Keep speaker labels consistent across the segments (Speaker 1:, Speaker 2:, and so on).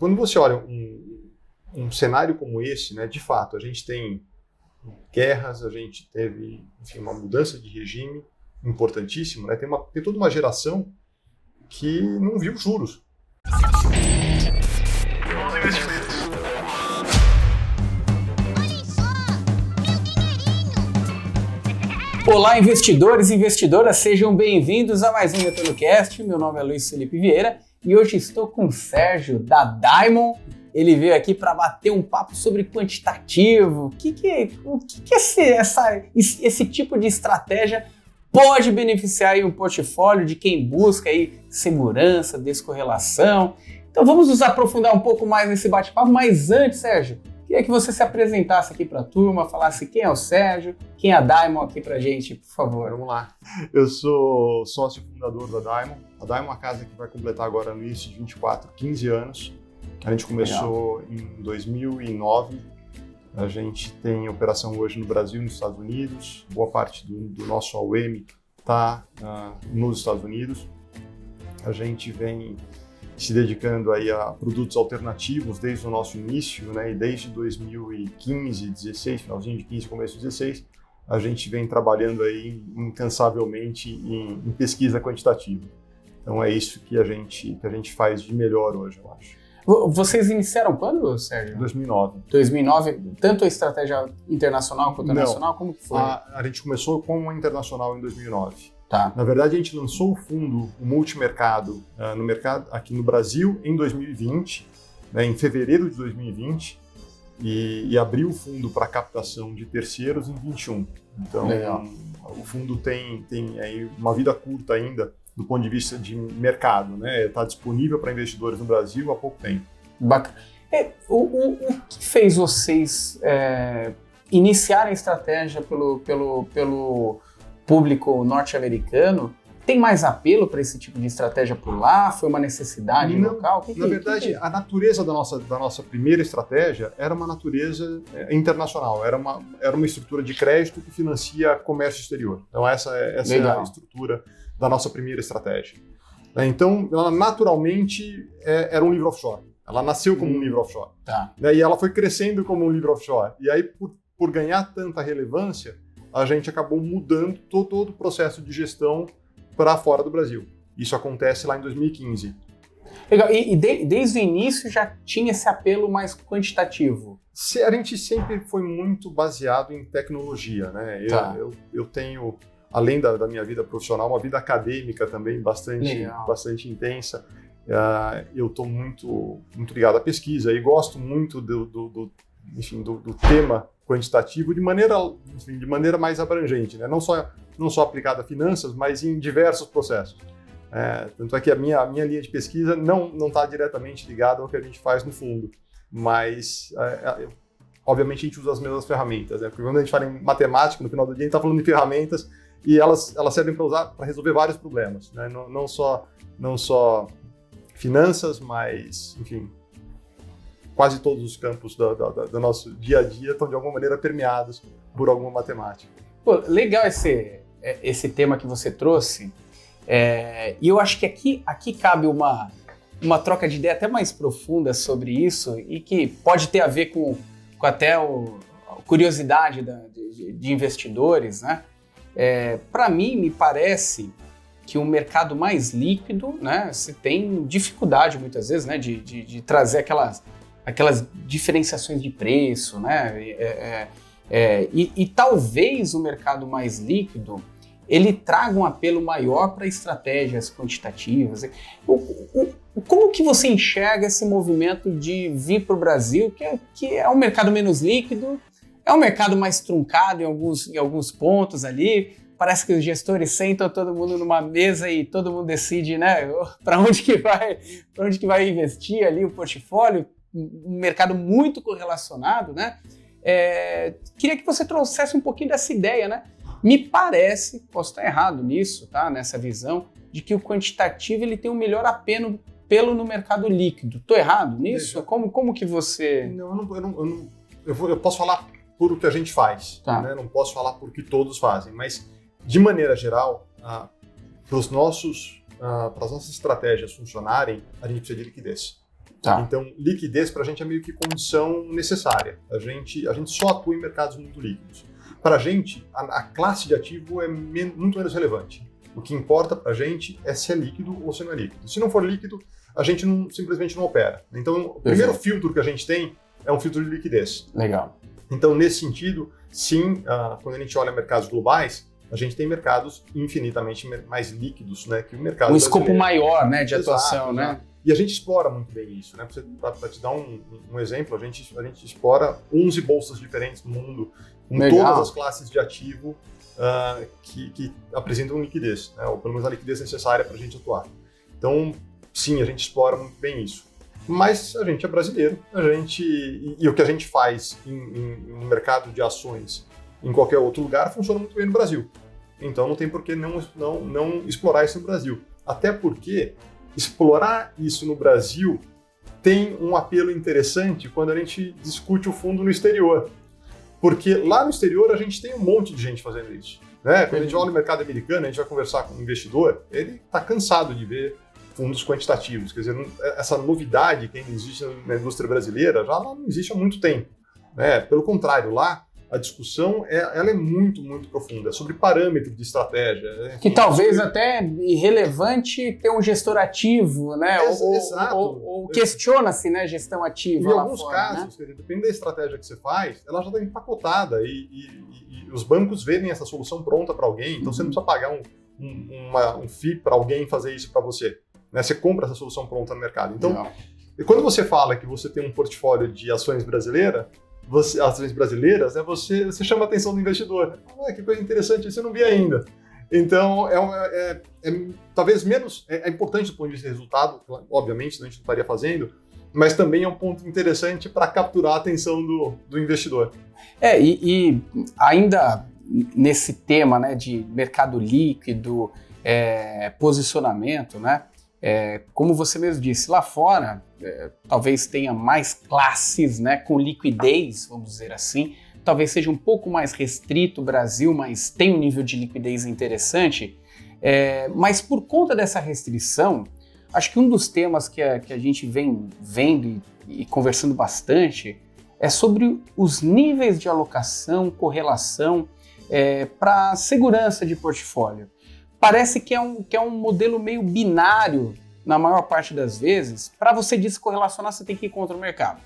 Speaker 1: quando você olha um cenário como esse, né, de fato, a gente tem guerras, a gente teve, enfim, uma mudança de regime importantíssima, né? Tem toda uma geração que não viu juros.
Speaker 2: Olá, investidores e investidoras, sejam bem-vindos a mais um RetornoCast. Meu nome é Luiz Felipe Vieira e hoje estou com o Sérgio da Diamond. Ele veio aqui para bater um papo sobre quantitativo. O que esse tipo de estratégia pode beneficiar aí o portfólio de quem busca aí segurança, descorrelação. Então vamos nos aprofundar um pouco mais nesse bate-papo, mas antes, Sérgio, queria que você se apresentasse aqui para a turma, falasse quem é o Sérgio, quem é a Diamond aqui para a gente, por favor.
Speaker 1: Vamos lá. Eu sou sócio fundador da Diamond. A Diamond é uma casa que vai completar agora no início de 24, 15 anos. A gente começou em 2009. A gente tem operação hoje no Brasil e nos Estados Unidos. Boa parte do nosso AUM está nos Estados Unidos. A gente vem se dedicando aí a produtos alternativos desde o nosso início, né? E desde 2015, 16, finalzinho de 15, começo de 16, a gente vem trabalhando aí incansavelmente em pesquisa quantitativa. Então é isso que a gente faz de melhor hoje, eu acho.
Speaker 2: Vocês iniciaram quando, Sérgio?
Speaker 1: 2009.
Speaker 2: 2009, tanto a estratégia internacional quanto a nacional? Como que foi?
Speaker 1: A gente começou com a internacional em 2009.
Speaker 2: Tá.
Speaker 1: Na verdade, a gente lançou o fundo, o multimercado, no mercado aqui no Brasil em 2020, né, em fevereiro de 2020, e abriu o fundo para captação de terceiros em 21. Então,
Speaker 2: legal.
Speaker 1: O fundo tem aí uma vida curta ainda do ponto de vista de mercado, né? Está disponível para investidores no Brasil há pouco tempo.
Speaker 2: Bacana. O que fez vocês iniciarem a estratégia pelo público norte-americano? Tem mais apelo para esse tipo de estratégia por lá? Foi uma necessidade local?
Speaker 1: Na verdade, a natureza da nossa primeira estratégia era uma natureza internacional, era uma estrutura de crédito que financia comércio exterior. Então essa é a estrutura da nossa primeira estratégia. Então, ela naturalmente era um livro offshore. Ela nasceu como um livro offshore.
Speaker 2: Tá.
Speaker 1: E ela foi crescendo como um livro offshore. E aí, por ganhar tanta relevância, a gente acabou mudando todo o processo de gestão para fora do Brasil. Isso acontece lá em 2015.
Speaker 2: Legal. E desde o início já tinha esse apelo mais quantitativo?
Speaker 1: A gente sempre foi muito baseado em tecnologia, né? Eu tenho, além da minha vida profissional, uma vida acadêmica também bastante intensa. Eu estou muito ligado à pesquisa e gosto muito do tema quantitativo de maneira mais abrangente, né? Não só aplicada a finanças, mas em diversos processos. Tanto é que a minha linha de pesquisa não está diretamente ligada ao que a gente faz no fundo, mas obviamente a gente usa as mesmas ferramentas, né? Porque quando a gente fala em matemática, no final do dia a gente está falando de ferramentas e elas servem para resolver vários problemas, né? Não só finanças, mas, enfim, quase todos os campos do nosso dia a dia estão de alguma maneira permeados por alguma matemática.
Speaker 2: Pô, legal esse tema que você trouxe, e eu acho que aqui cabe uma troca de ideia até mais profunda sobre isso e que pode ter a ver com até a curiosidade de investidores, né? Para mim, me parece que o mercado mais líquido, né, você tem dificuldade muitas vezes, né, de trazer aquelas diferenciações de preço, né? E talvez o mercado mais líquido ele traga um apelo maior para estratégias quantitativas. Como que você enxerga esse movimento de vir para o Brasil, que é um mercado menos líquido, é um mercado mais truncado em alguns pontos ali? Parece que os gestores sentam todo mundo numa mesa e todo mundo decide, né, para onde que vai investir ali o portfólio. Um mercado muito correlacionado, né? Queria que você trouxesse um pouquinho dessa ideia, né? Me parece, posso estar errado nisso, tá? Nessa visão, de que o quantitativo ele tem um melhor apelo no mercado líquido. Estou errado nisso? Como que você...
Speaker 1: Eu posso falar por o que a gente faz,
Speaker 2: tá,
Speaker 1: né? Não posso falar por o que todos fazem, mas de maneira geral, para as nossas estratégias funcionarem, a gente precisa de liquidez. Tá. Então, liquidez para a gente é meio que condição necessária. A gente só atua em mercados muito líquidos. Para a gente, a classe de ativo é muito menos relevante. O que importa para a gente é se é líquido ou se não é líquido. Se não for líquido, a gente simplesmente não opera. Então, o primeiro filtro que a gente tem é um filtro de liquidez.
Speaker 2: Legal.
Speaker 1: Então, nesse sentido, sim, quando a gente olha mercados globais, a gente tem mercados infinitamente mais líquidos, né, que o mercado brasileiro.
Speaker 2: Escopo maior, né, de atuação, né?
Speaker 1: E a gente explora muito bem isso, né? Para te dar um exemplo, a gente explora 11 bolsas diferentes no mundo, com todas as classes de ativo que apresentam liquidez, né? Ou pelo menos a liquidez necessária para a gente atuar. Então, sim, a gente explora muito bem isso. Mas a gente é brasileiro, e o que a gente faz no mercado de ações em qualquer outro lugar funciona muito bem no Brasil. Então não tem por que não explorar isso no Brasil. Até porque explorar isso no Brasil tem um apelo interessante quando a gente discute o fundo no exterior. Porque lá no exterior a gente tem um monte de gente fazendo isso, né? Quando a gente olha no mercado americano, a gente vai conversar com um investidor, ele está cansado de ver fundos quantitativos. Quer dizer, essa novidade que ainda existe na indústria brasileira já não existe há muito tempo, né? Pelo contrário, lá a discussão ela é muito, muito profunda, sobre parâmetros de estratégia. Enfim,
Speaker 2: que talvez até irrelevante ter um gestor ativo, né?
Speaker 1: Exato.
Speaker 2: Ou questiona-se, né, gestão ativa.
Speaker 1: Em alguns casos, né? Depende da estratégia que você faz, ela já está empacotada e os bancos vendem essa solução pronta para alguém, então você não precisa pagar um FII para alguém fazer isso para você. Né? Você compra essa solução pronta no mercado. Então, quando você fala que você tem um portfólio de ações brasileiras, né, você chama a atenção do investidor. Que coisa interessante, isso eu não vi ainda. Então, talvez menos... É importante do ponto de vista de resultado, obviamente, a gente não estaria fazendo, mas também é um ponto interessante para capturar a atenção do investidor.
Speaker 2: E ainda nesse tema, né, de mercado líquido, posicionamento, né? Como você mesmo disse, lá fora talvez tenha mais classes, né, com liquidez, vamos dizer assim, talvez seja um pouco mais restrito o Brasil, mas tem um nível de liquidez interessante, mas por conta dessa restrição, acho que um dos temas que a gente vem vendo e conversando bastante é sobre os níveis de alocação, correlação para segurança de portfólio. Parece que é um modelo meio binário, na maior parte das vezes. Para você descorrelacionar, você tem que ir contra o mercado.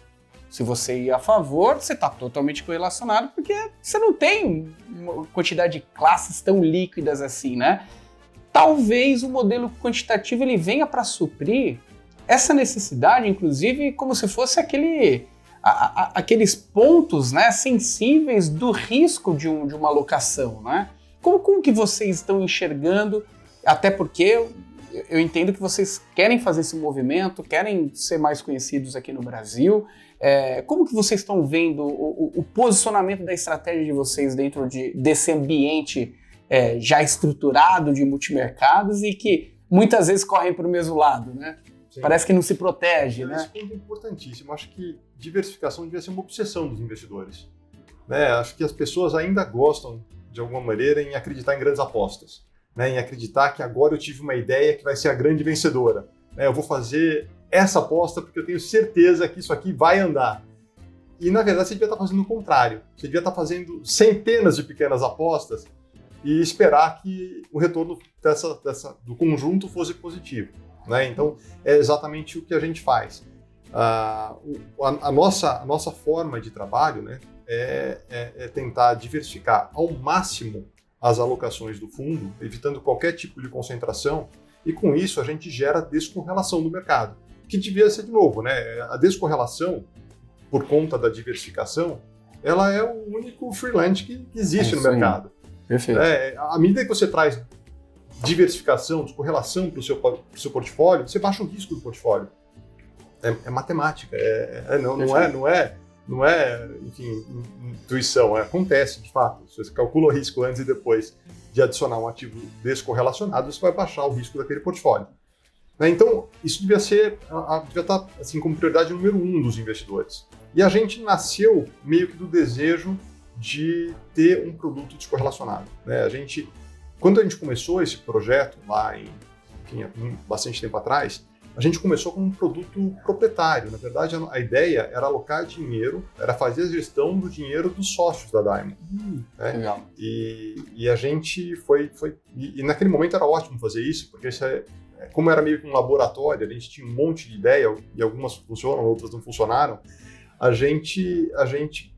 Speaker 2: Se você ir a favor, você está totalmente correlacionado, porque você não tem uma quantidade de classes tão líquidas assim, né? Talvez o modelo quantitativo ele venha para suprir essa necessidade, inclusive, como se fosse aqueles pontos, né, sensíveis do risco de uma alocação, né? Como que vocês estão enxergando, até porque eu entendo que vocês querem fazer esse movimento, querem ser mais conhecidos aqui no Brasil, como que vocês estão vendo o posicionamento da estratégia de vocês dentro desse ambiente já estruturado de multimercados e que muitas vezes correm para o mesmo lado, né? Sim. Parece que não se protege, né?
Speaker 1: Esse ponto é importantíssimo. Acho que diversificação devia ser uma obsessão dos investidores, né? Acho que as pessoas ainda gostam de alguma maneira, em acreditar em grandes apostas, né? Em acreditar que agora eu tive uma ideia que vai ser a grande vencedora. Né? Eu vou fazer essa aposta porque eu tenho certeza que isso aqui vai andar. E, na verdade, você devia estar fazendo o contrário. Você devia estar fazendo centenas de pequenas apostas e esperar que o retorno do conjunto fosse positivo. Né? Então, é exatamente o que a gente faz. A nossa forma de trabalho, né, é tentar diversificar ao máximo as alocações do fundo, evitando qualquer tipo de concentração, e com isso a gente gera descorrelação do mercado, que devia ser, de novo, né, a descorrelação, por conta da diversificação, ela é o único free lunch que existe no mercado.
Speaker 2: Perfeito.
Speaker 1: À medida que você traz diversificação, descorrelação para o seu portfólio, você baixa o risco do portfólio. É matemática, não é, enfim, intuição, acontece de fato. Você calcula o risco antes e depois de adicionar um ativo descorrelacionado, você vai baixar o risco daquele portfólio. Então, isso devia estar assim, como prioridade número 1 dos investidores. E a gente nasceu meio que do desejo de ter um produto descorrelacionado. Quando a gente começou esse projeto lá há bastante tempo atrás, a gente começou com um produto proprietário. Na verdade, a ideia era alocar dinheiro, era fazer a gestão do dinheiro dos sócios da Diamond. Né?
Speaker 2: Legal.
Speaker 1: E a gente foi e naquele momento era ótimo fazer isso, porque como era meio que um laboratório, a gente tinha um monte de ideia, e algumas funcionam, outras não funcionaram, a gente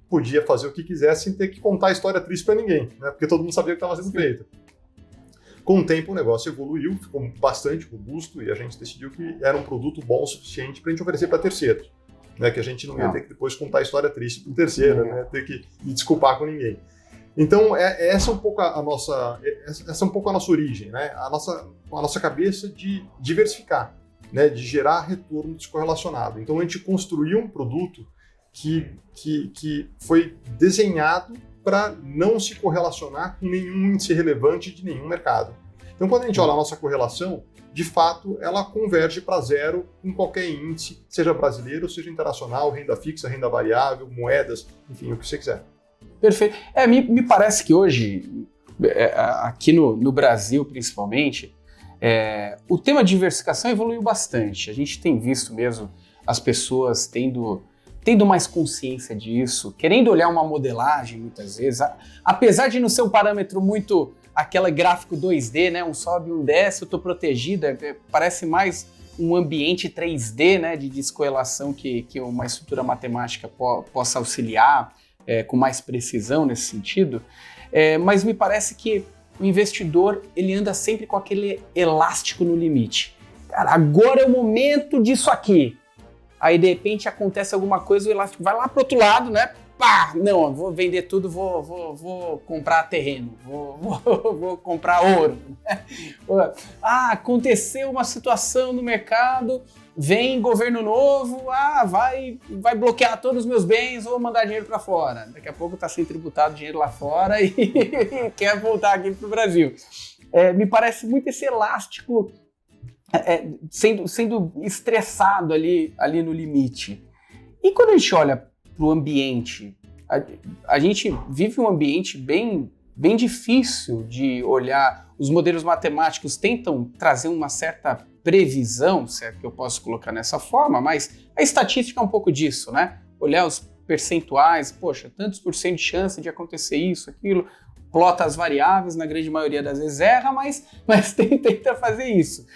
Speaker 1: podia fazer o que quisesse sem ter que contar a história triste para ninguém, né? Porque todo mundo sabia o que estava sendo feito. Com o tempo o negócio evoluiu, ficou bastante robusto e a gente decidiu que era um produto bom o suficiente para a gente oferecer para terceiros, né? Que a gente não ia ter que depois contar a história triste para o terceiro, né? Ter que me desculpar com ninguém. Então essa é um pouco a nossa origem, né? A nossa cabeça de diversificar, né? De gerar retorno descorrelacionado. Então a gente construiu um produto que foi desenhado para não se correlacionar com nenhum índice relevante de nenhum mercado. Então, quando a gente olha a nossa correlação, de fato, ela converge para zero em qualquer índice, seja brasileiro, seja internacional, renda fixa, renda variável, moedas, enfim, o que você quiser.
Speaker 2: Perfeito. Me parece que hoje, aqui no Brasil principalmente, o tema de diversificação evoluiu bastante. A gente tem visto mesmo as pessoas tendo mais consciência disso, querendo olhar uma modelagem muitas vezes, apesar de não ser um parâmetro muito aquele gráfico 2D, né, um sobe, um desce, eu estou protegida, parece mais um ambiente 3D, né, de descorrelação que uma estrutura matemática possa auxiliar com mais precisão nesse sentido, mas me parece que o investidor ele anda sempre com aquele elástico no limite. Cara, agora é o momento disso aqui. Aí, de repente, acontece alguma coisa, o elástico vai lá pro outro lado, né? Pá! Não, vou vender tudo, vou comprar terreno, vou comprar ouro. Aconteceu uma situação no mercado, vem governo novo, vai bloquear todos os meus bens, vou mandar dinheiro para fora. Daqui a pouco está sendo tributado dinheiro lá fora e quer voltar aqui pro Brasil. Me parece muito esse elástico sendo estressado ali no limite. E quando a gente olha para o ambiente, a gente vive um ambiente bem difícil de olhar. Os modelos matemáticos tentam trazer uma certa previsão, se é que eu posso colocar nessa forma, mas a estatística é um pouco disso, né? Olhar os percentuais, poxa, tantos por cento de chance de acontecer isso, aquilo, plota as variáveis, na grande maioria das vezes erra, mas tenta fazer isso.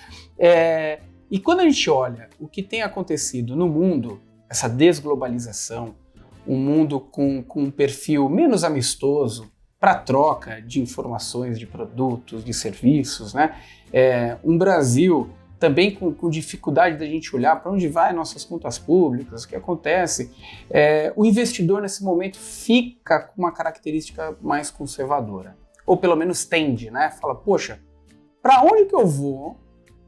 Speaker 2: E quando a gente olha o que tem acontecido no mundo, essa desglobalização, um mundo com um perfil menos amistoso para troca de informações, de produtos, de serviços, né? Um Brasil também com dificuldade da gente olhar para onde vai nossas contas públicas, o que acontece. O investidor nesse momento fica com uma característica mais conservadora, ou pelo menos tende, né? Fala, poxa, para onde que eu vou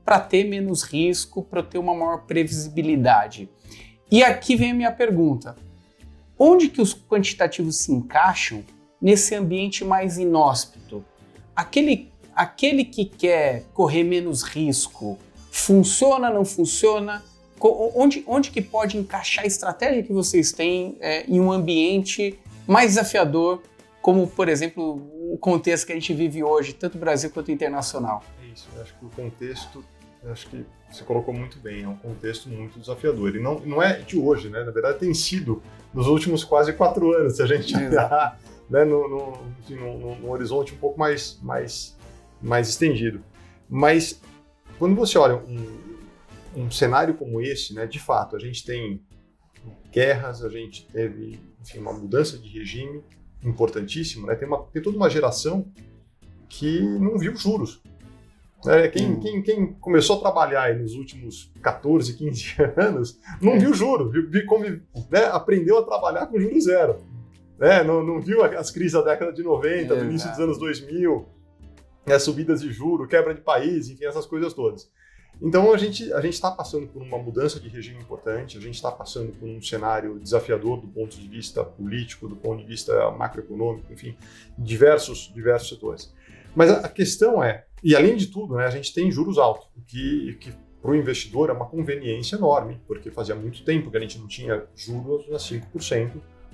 Speaker 2: para ter menos risco, para ter uma maior previsibilidade? E aqui vem a minha pergunta. Onde que os quantitativos se encaixam nesse ambiente mais inóspito? Aquele que quer correr menos risco, funciona, não funciona? Onde que pode encaixar a estratégia que vocês têm em um ambiente mais desafiador, como, por exemplo, o contexto que a gente vive hoje, tanto Brasil quanto internacional?
Speaker 1: É isso, eu acho que o contexto, acho que você colocou muito bem, é um contexto muito desafiador. E não é de hoje, né? Na verdade, tem sido nos últimos quase 4 anos, se a gente olhar, né, num horizonte um pouco mais estendido. Mas quando você olha um cenário como esse, né, de fato, a gente tem guerras, a gente teve, enfim, uma mudança de regime importantíssimo, né? Tem toda uma geração que não viu juros. Quem começou a trabalhar aí nos últimos 14, 15 anos não viu juros, aprendeu a trabalhar com juros zero. Não viu as crises da década de 90, do início dos anos 2000, subidas de juros, quebra de país, enfim, essas coisas todas. Então a gente está passando por uma mudança de regime importante, a gente está passando por um cenário desafiador do ponto de vista político, do ponto de vista macroeconômico, enfim, diversos setores. Mas a questão e além de tudo, né, a gente tem juros altos, o que para o investidor é uma conveniência enorme, porque fazia muito tempo que a gente não tinha juros a 5%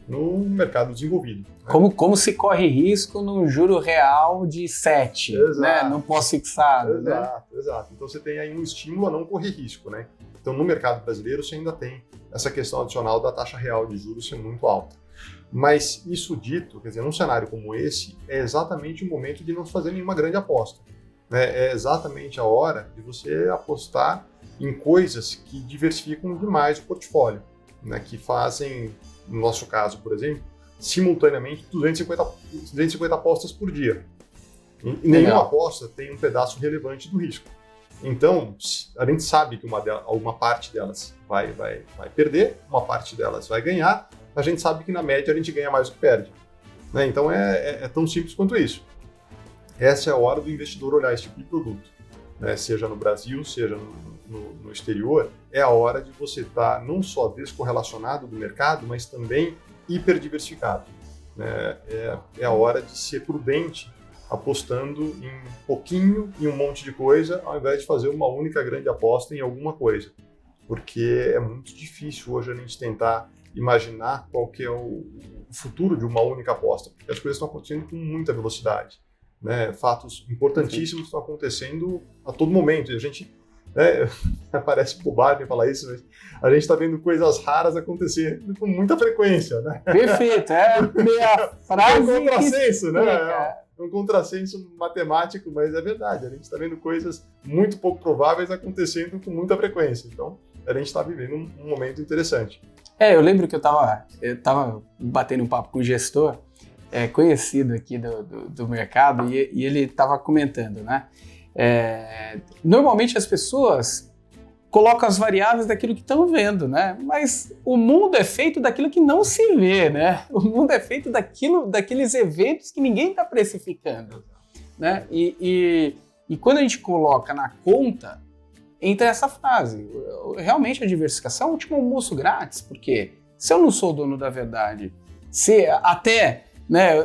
Speaker 1: no mercado desenvolvido. Né? Como se corre risco num juro real de 7%, né, não pós-fixado. Exato. Então você tem aí um estímulo a não correr risco, né? Então, no mercado brasileiro, você ainda tem essa questão adicional da taxa real de juros ser muito alta. Mas isso dito, quer dizer, num cenário como esse, é exatamente o momento de não fazer nenhuma grande aposta. Né? É exatamente a hora de você apostar em coisas que diversificam demais o portfólio, né? Que fazem, no nosso caso, por exemplo, simultaneamente 250 apostas por dia. E nenhuma aposta tem um pedaço relevante do risco. Então, a gente sabe que uma parte delas vai perder, uma parte delas vai ganhar, a gente sabe que na média a gente ganha mais do que perde. Né? Então é tão simples quanto isso. Essa é a hora do investidor olhar esse tipo de produto. Né? Seja no Brasil, seja no exterior, é a hora de você estar não só descorrelacionado do mercado, mas também hiperdiversificado. Né? É a hora de ser prudente, apostando em pouquinho, em um monte de coisa, ao invés de fazer uma única grande aposta em alguma coisa. Porque é muito difícil hoje a gente tentar imaginar qual que é o futuro de uma única aposta, porque as coisas estão acontecendo com muita velocidade. Né? Fatos importantíssimos estão acontecendo a todo momento. E a gente, parece bobagem falar isso, mas a gente está vendo coisas raras acontecendo com muita frequência. Né?
Speaker 2: Perfeito, é a frase.
Speaker 1: É um contrassenso, né? É um contrassenso matemático, mas é verdade. A gente está vendo coisas muito pouco prováveis acontecendo com muita frequência. Então, a gente está vivendo um momento interessante.
Speaker 2: Eu lembro que eu tava batendo um papo com um gestor conhecido aqui do mercado e ele estava comentando, né? Normalmente as pessoas colocam as variáveis daquilo que estão vendo, né? Mas o mundo é feito daquilo que não se vê, né? O mundo é feito daqueles eventos que ninguém está precificando, né? E quando a gente coloca na conta, entra essa frase. Realmente a diversificação é o último almoço grátis, porque se eu não sou o dono da verdade, se até, né,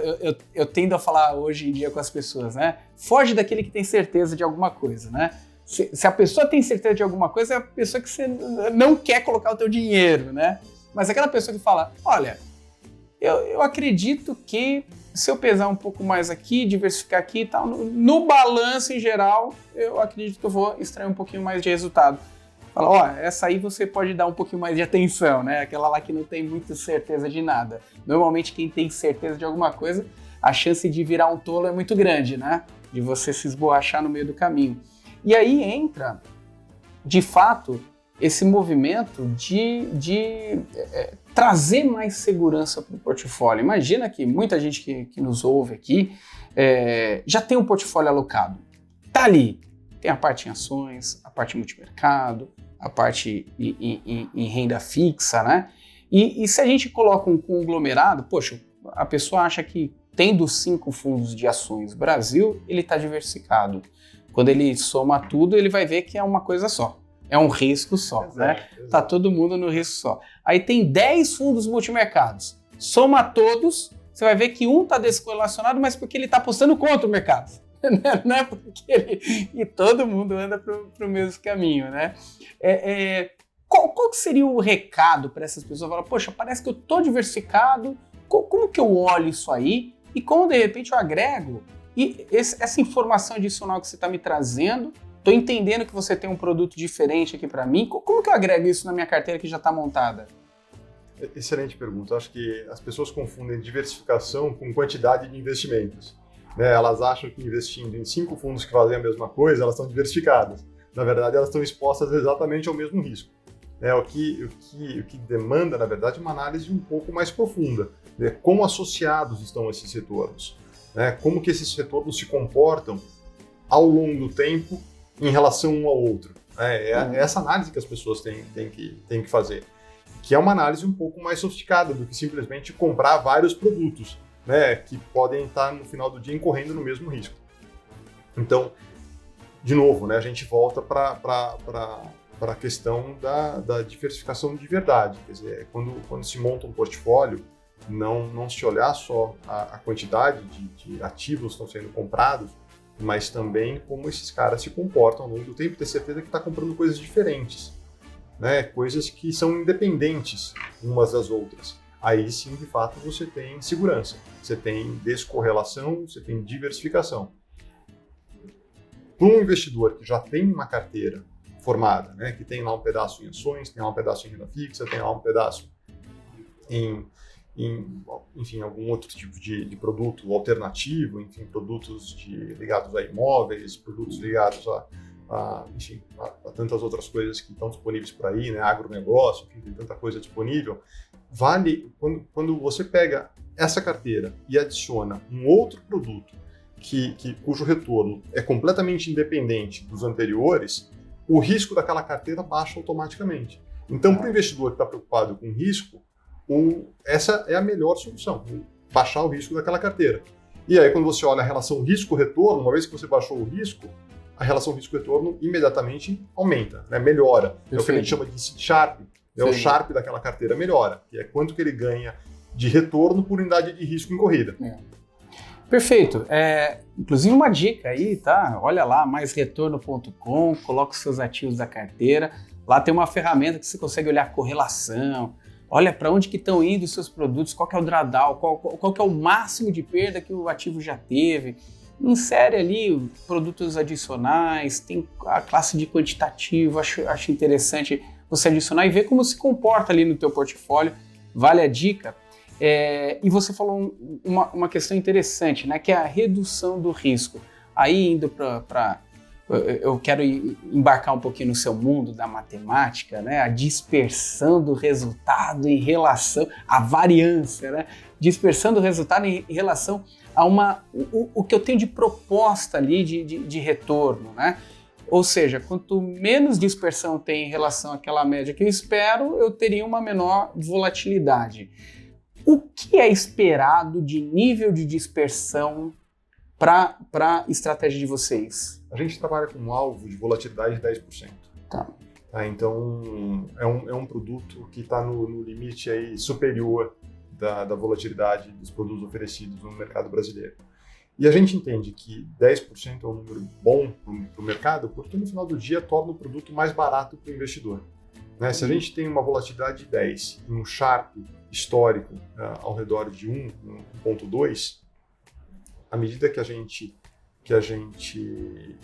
Speaker 2: eu tendo a falar hoje em dia com as pessoas, né? Foge daquele que tem certeza de alguma coisa, né? Se a pessoa tem certeza de alguma coisa, é a pessoa que você não quer colocar o teu dinheiro, né? Mas aquela pessoa que fala, olha, eu acredito que se eu pesar um pouco mais aqui, diversificar aqui e tal, no balanço em geral, eu acredito que eu vou extrair um pouquinho mais de resultado. Fala, essa aí você pode dar um pouquinho mais de atenção, né? Aquela lá que não tem muita certeza de nada. Normalmente quem tem certeza de alguma coisa, a chance de virar um tolo é muito grande, né? De você se esborrachar no meio do caminho. E aí entra, de fato, esse movimento de trazer mais segurança para o portfólio. Imagina que muita gente que nos ouve aqui já tem um portfólio alocado. Tá ali, tem a parte em ações, a parte em multimercado, a parte em renda fixa, né? E se a gente coloca um conglomerado, poxa, a pessoa acha que tendo 5 fundos de ações Brasil, ele está diversificado. Quando ele soma tudo, ele vai ver que é uma coisa só. É um risco só, exato, né? Exato. Tá todo mundo no risco só. Aí tem 10 fundos multimercados. Soma todos, você vai ver que um tá descorrelacionado, mas porque ele tá apostando contra o mercado. Não é porque e todo mundo anda pro mesmo caminho, né? Qual que seria o recado para essas pessoas? Falar, poxa, parece que eu tô diversificado, como que eu olho isso aí? E como, de repente, eu agrego e essa informação adicional que você está me trazendo, estou entendendo que você tem um produto diferente aqui para mim, como que eu agrego isso na minha carteira que já está montada?
Speaker 1: Excelente pergunta. Acho que as pessoas confundem diversificação com quantidade de investimentos. Né? Elas acham que investindo em 5 fundos que fazem a mesma coisa, elas estão diversificadas. Na verdade, elas estão expostas exatamente ao mesmo risco. O que demanda, na verdade, uma análise um pouco mais profunda. Né? Como associados estão esses retornos? Né? Como que esses retornos se comportam ao longo do tempo em relação um ao outro? É essa análise que as pessoas têm que fazer, que é uma análise um pouco mais sofisticada do que simplesmente comprar vários produtos, né, que podem estar no final do dia incorrendo no mesmo risco. Então, de novo, né, a gente volta para a questão da diversificação de verdade. Quer dizer, quando se monta um portfólio, não se olhar só a quantidade de ativos que estão sendo comprados, mas também como esses caras se comportam ao longo do tempo, ter certeza que está comprando coisas diferentes, né? Coisas que são independentes umas das outras. Aí sim, de fato, você tem segurança, você tem descorrelação, você tem diversificação. Para um investidor que já tem uma carteira formada, né? Que tem lá um pedaço em ações, tem lá um pedaço em renda fixa, tem lá um pedaço enfim, algum outro tipo de produto alternativo, enfim, produtos ligados a imóveis, produtos ligados enfim, a tantas outras coisas que estão disponíveis por aí, né? Agronegócio, enfim, tem tanta coisa disponível. Vale, quando você pega essa carteira e adiciona um outro produto cujo retorno é completamente independente dos anteriores, o risco daquela carteira baixa automaticamente. Então, para o investidor que está preocupado com risco, essa é a melhor solução, baixar o risco daquela carteira. E aí, quando você olha a relação risco-retorno, uma vez que você baixou o risco, a relação risco-retorno imediatamente aumenta, né? Melhora. Perfeito. É o que a gente chama de Sharpe. O Sharpe daquela carteira melhora, que é quanto que ele ganha de retorno por unidade de risco em corrida.
Speaker 2: Perfeito. Inclusive uma dica aí, tá? Olha lá, maisretorno.com, coloca os seus ativos da carteira. Lá tem uma ferramenta que você consegue olhar a correlação, olha para onde que estão indo os seus produtos, qual que é o drawdown, qual que é o máximo de perda que o ativo já teve. Insere ali produtos adicionais, tem a classe de quantitativo, acho interessante você adicionar e ver como se comporta ali no teu portfólio. Vale a dica. E você falou uma questão interessante, né, que é a redução do risco. Aí indo para eu quero embarcar um pouquinho no seu mundo da matemática, né, a dispersão do resultado em relação à variância, né, dispersão do resultado em relação a o que eu tenho de proposta ali de retorno, né? Ou seja, quanto menos dispersão tem em relação àquela média que eu espero, eu teria uma menor volatilidade. O que é esperado de nível de dispersão para a estratégia de vocês?
Speaker 1: A gente trabalha com um alvo de volatilidade de 10%.
Speaker 2: Tá.
Speaker 1: Então, é um produto que está no limite aí superior da volatilidade dos produtos oferecidos no mercado brasileiro. E a gente entende que 10% é um número bom para o mercado, porque no final do dia torna o produto mais barato para o investidor. Né? Se a gente tem uma volatilidade de 10 e um Sharpe histórico ao redor de 1,2, à medida que a gente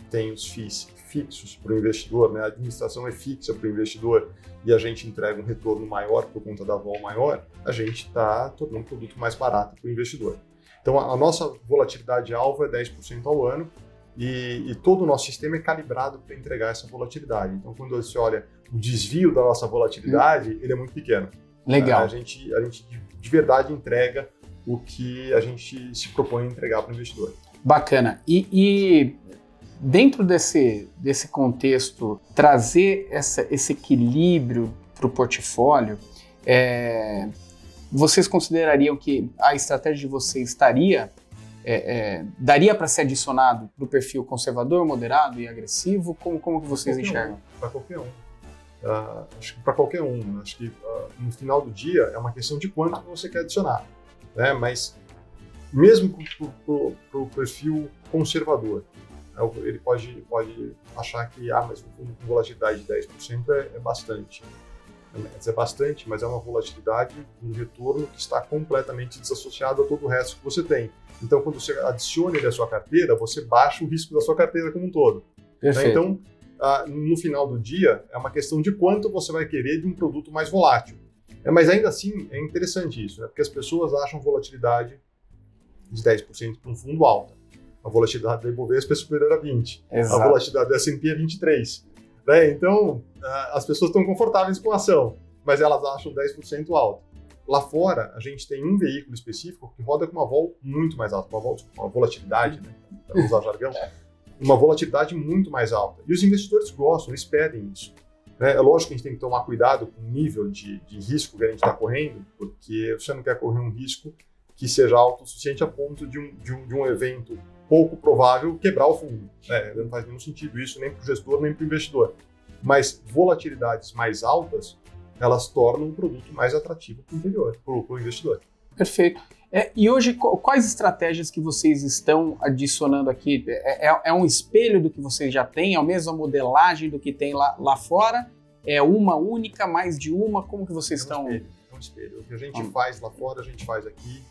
Speaker 1: tem os FIIs fixos para o investidor, né? A administração é fixa para o investidor e a gente entrega um retorno maior por conta da vol maior, a gente está tornando um produto mais barato para o investidor. Então, a nossa volatilidade alvo é 10% ao ano e todo o nosso sistema é calibrado para entregar essa volatilidade. Então, quando você olha o desvio da nossa volatilidade, ele é muito pequeno.
Speaker 2: Legal.
Speaker 1: A gente de verdade entrega o que a gente se propõe a entregar para o investidor.
Speaker 2: Bacana. E dentro desse contexto, trazer esse equilíbrio para o portfólio, vocês considerariam que a estratégia de vocês daria para ser adicionado para o perfil conservador, moderado e agressivo? Como que vocês enxergam?
Speaker 1: Para qualquer um. Acho que para qualquer um. Acho que no final do dia é uma questão de quanto você quer adicionar. Né? Mas mesmo para o perfil conservador, ele pode achar que mas com volatilidade de 10% é bastante. É bastante, mas é uma volatilidade, um retorno que está completamente desassociado a todo o resto que você tem. Então, quando você adiciona ele à sua carteira, você baixa o risco da sua carteira como um todo. Né? Então, no final do dia, é uma questão de quanto você vai querer de um produto mais volátil. Mas ainda assim, é interessante isso, né? Porque as pessoas acham volatilidade de 10% para um fundo alta. A volatilidade da Ibovespa é superior a 20%. Exato. A volatilidade da S&P é 23%. Né? Então, as pessoas estão confortáveis com a ação, mas elas acham 10% alta. Lá fora, a gente tem um veículo específico que roda com uma vol muito mais alta, uma volatilidade, né? Para usar jargão, uma volatilidade muito mais alta. E os investidores gostam, eles pedem isso. É lógico que a gente tem que tomar cuidado com o nível de risco que a gente está correndo, porque você não quer correr um risco que seja alto o suficiente a ponto de um evento pouco provável quebrar o fundo. Não faz nenhum sentido isso, nem para o gestor, nem para o investidor. Mas volatilidades mais altas, elas tornam o produto mais atrativo para o investidor.
Speaker 2: Perfeito. E hoje, quais estratégias que vocês estão adicionando aqui? É um espelho do que vocês já têm? É a mesma modelagem do que tem lá fora? É uma única, mais de uma? Como que vocês estão...
Speaker 1: É um espelho. O que a gente faz lá fora, a gente faz aqui.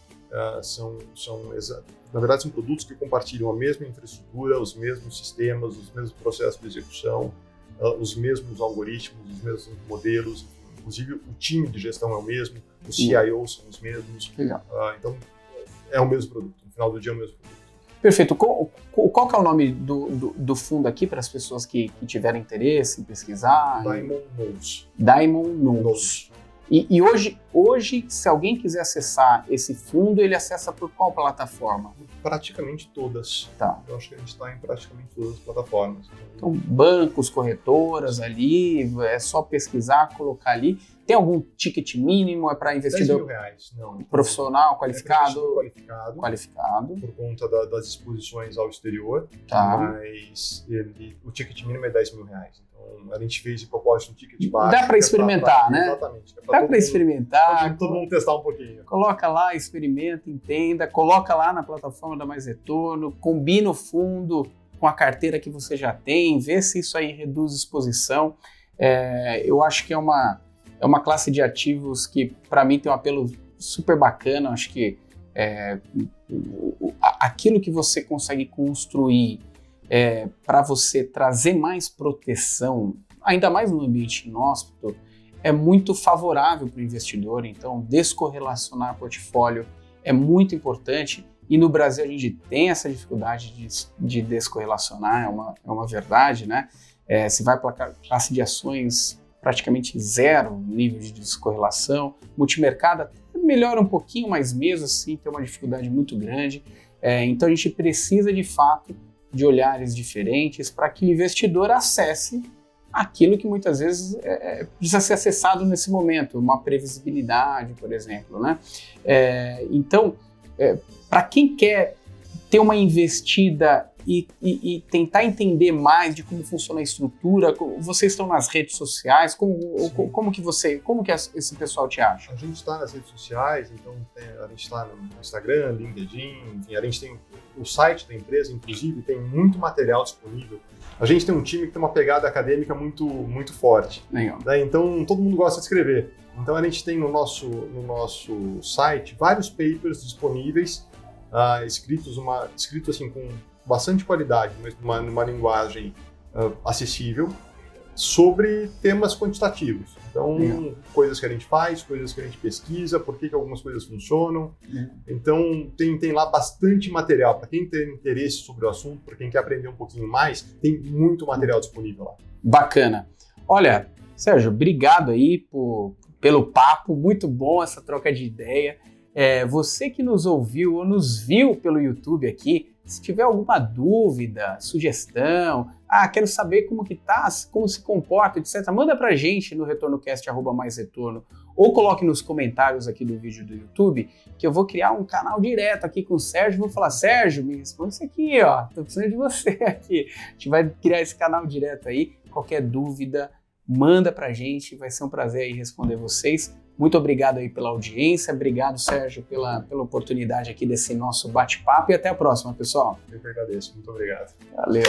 Speaker 1: Na verdade, são produtos que compartilham a mesma infraestrutura, os mesmos sistemas, os mesmos processos de execução. os mesmos algoritmos, os mesmos modelos, inclusive o time de gestão é o mesmo, os CIOs são os mesmos, então é o mesmo produto, no final do dia é o mesmo produto.
Speaker 2: Perfeito. Qual que é o nome do fundo aqui para as pessoas que tiverem interesse em pesquisar?
Speaker 1: Diamond Nodes.
Speaker 2: E hoje, se alguém quiser acessar esse fundo, ele acessa por qual plataforma?
Speaker 1: Praticamente todas.
Speaker 2: Tá.
Speaker 1: Eu acho que a gente está em praticamente todas as plataformas.
Speaker 2: Então, bancos, corretoras ali, é só pesquisar, colocar ali. Tem algum ticket mínimo? É para investidor
Speaker 1: R$10.000, não.
Speaker 2: Profissional, qualificado?
Speaker 1: Qualificado. Por conta das exposições ao exterior.
Speaker 2: Tá.
Speaker 1: Mas o ticket mínimo é R$10.000. Então, a gente fez de propósito um ticket baixo.
Speaker 2: Dá para experimentar, né?
Speaker 1: Exatamente.
Speaker 2: Dá para experimentar.
Speaker 1: Todo mundo testar um pouquinho.
Speaker 2: Coloca lá, experimenta, entenda. Coloca lá na plataforma da Mais Retorno. Combina o fundo com a carteira que você já tem. Vê se isso aí reduz exposição. Eu acho que é uma classe de ativos que, para mim, tem um apelo super bacana. Acho que aquilo que você consegue construir para você trazer mais proteção, ainda mais no ambiente inóspito, é muito favorável para o investidor. Então, descorrelacionar portfólio é muito importante. E no Brasil a gente tem essa dificuldade de descorrelacionar, é uma verdade, né? Se vai para a classe de ações, praticamente zero nível de descorrelação. Multimercado melhora um pouquinho, mas mesmo assim tem uma dificuldade muito grande. Então a gente precisa de fato de olhares diferentes para que o investidor acesse aquilo que muitas vezes precisa ser acessado nesse momento, uma previsibilidade, por exemplo, né? Então, para quem quer ter uma investida e tentar entender mais de como funciona a estrutura, vocês estão nas redes sociais, como que esse pessoal te acha?
Speaker 1: A gente está nas redes sociais, então a gente está no Instagram, LinkedIn, enfim, a gente tem o site da empresa, inclusive, tem muito material disponível. A gente tem um time que tem uma pegada acadêmica muito, muito forte.
Speaker 2: Legal.
Speaker 1: Né? Então, todo mundo gosta de escrever. Então, a gente tem no nosso site vários papers disponíveis, escritos assim, com bastante qualidade, mas numa linguagem acessível, sobre temas quantitativos. Então, coisas que a gente faz, coisas que a gente pesquisa, por que algumas coisas funcionam. Então, tem lá bastante material. Para quem tem interesse sobre o assunto, para quem quer aprender um pouquinho mais, tem muito material disponível lá.
Speaker 2: Bacana. Olha, Sérgio, obrigado aí pelo papo, muito bom essa troca de ideia. Você que nos ouviu ou nos viu pelo YouTube aqui, se tiver alguma dúvida, sugestão, quero saber como que tá, como se comporta, etc., manda pra gente no retornocast@maisretorno ou coloque nos comentários aqui do vídeo do YouTube, que eu vou criar um canal direto aqui com o Sérgio, vou falar, Sérgio, me responde isso aqui, ó, tô precisando de você aqui. A gente vai criar esse canal direto aí, qualquer dúvida, manda pra gente, vai ser um prazer aí responder vocês. Muito obrigado aí pela audiência, obrigado, Sérgio, pela oportunidade aqui desse nosso bate-papo e até a próxima, pessoal.
Speaker 1: Eu que agradeço, muito obrigado.
Speaker 2: Valeu.